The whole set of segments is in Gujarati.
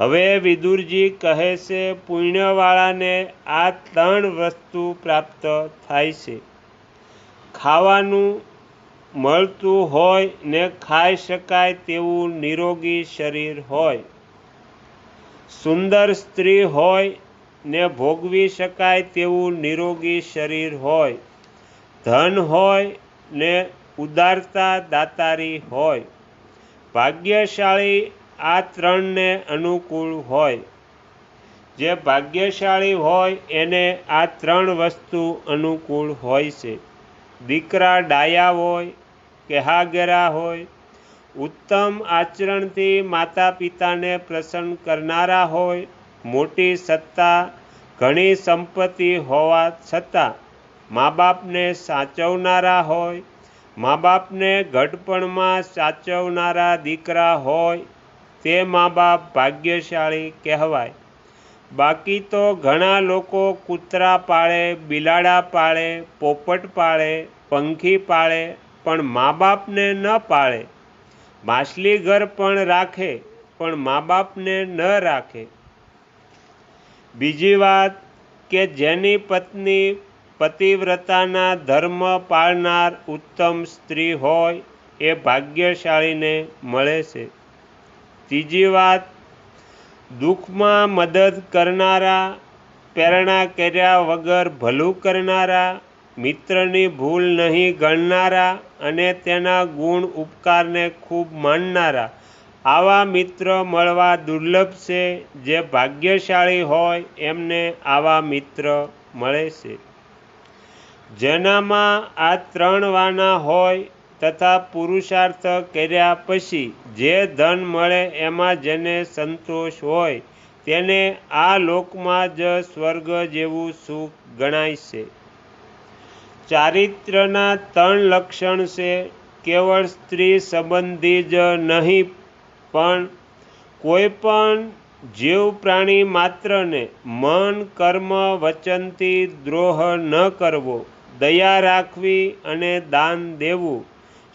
હવે વિદુરજી કહે છે, પુણ્યવાળાને આ 3 વસ્તુ પ્રાપ્ત થાય છે. ખાવાનું મળતું હોય ને ખાઈ શકાય તેવું નિરોગી શરીર હોય, સુંદર સ્ત્રી હોય ને ભોગવી શકાય તેવું નિરોગી શરીર હોય, ધન હોય ને ઉદારતા દાતારી હોય. ભાગ્યશાળી આ 3ને અનુકૂળ હોય. જે ભાગ્યશાળી હોય એને આ 3 વસ્તુ અનુકૂળ હોય છે. દીકરા ડાયા હોય કે હાગરા હોય, ઉત્તમ આચરણથી માતા પિતાને પ્રસન્ન કરનારા હોય, મોટી સત્તા ઘણી સંપત્તિ હોવા છતાં મા બાપને સાચવનારા હોય, મા બાપને ઘડપણમાં સાચવનારા દીકરા હોય, તે મા બાપ ભાગ્યશાળી કહેવાય. બાકી તો ઘણા લોકો કૂતરા પાળે, બિલાડા પાળે, પોપટ પાળે, પંખી પાળે, પણ મા બાપને ન પાળે. માછલી ઘર પણ રાખે પણ મા બાપને ન રાખે. બીજી વાત કે જેની પત્ની પતિવ્રતાના ધર્મ પાળનાર ઉત્તમ સ્ત્રી હોય એ ભાગ્યશાળીને મળે છે. ત્રીજી વાત, દુઃખમાં મદદ કરનારા, પ્રેરણા કર્યા વગર ભલું કરનારા, મિત્રની ભૂલ નહીં ગણનારા અને તેના ગુણ ઉપકારને ખૂબ માનનારા, આવા મિત્ર મળવા દુર્લભ છે. જે ભાગ્યશાળી હોય એમને આવા મિત્ર મળે છે. જેનામાં આ 3 વાના હોય તથા પુરુષાર્થ કર્યા પછી જે ધન મળે એમાં જેને સંતોષ હોય તેને આ લોકમાં જ સ્વર્ગ જેવું સુખ ગણાય છે. ચારિત્ર્યના 3 લક્ષણ છે. કેવળ સ્ત્રી સંબંધી જ નહીં પણ કોઈ પણ જીવ પ્રાણી માત્રને મન, કર્મ, વચનથી દ્રોહ ન કરવો, દયા રાખવી અને દાન દેવું.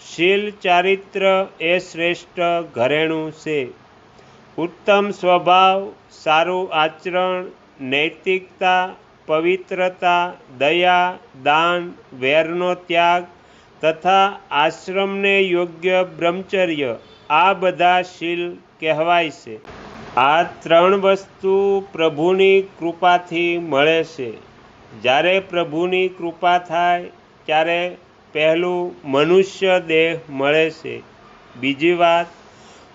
શીલ ચારિત્ર્ય એ શ્રેષ્ઠ ઘરેણું છે. ઉત્તમ સ્વભાવ, સારું આચરણ, નૈતિકતા, પવિત્રતા, દયા, દાન, વેરનો ત્યાગ તથા આશ્રમને યોગ્ય બ્રહ્મચર્ય, આ બધા શીલ કહેવાય છે. આ 3 વસ્તુ પ્રભુની કૃપાથી મળે છે. જ્યારે પ્રભુની કૃપા થાય ત્યારે પહેલું મનુષ્ય દેહ મળે છે. બીજી વાત,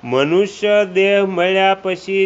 મનુષ્ય દેહ મળ્યા પછી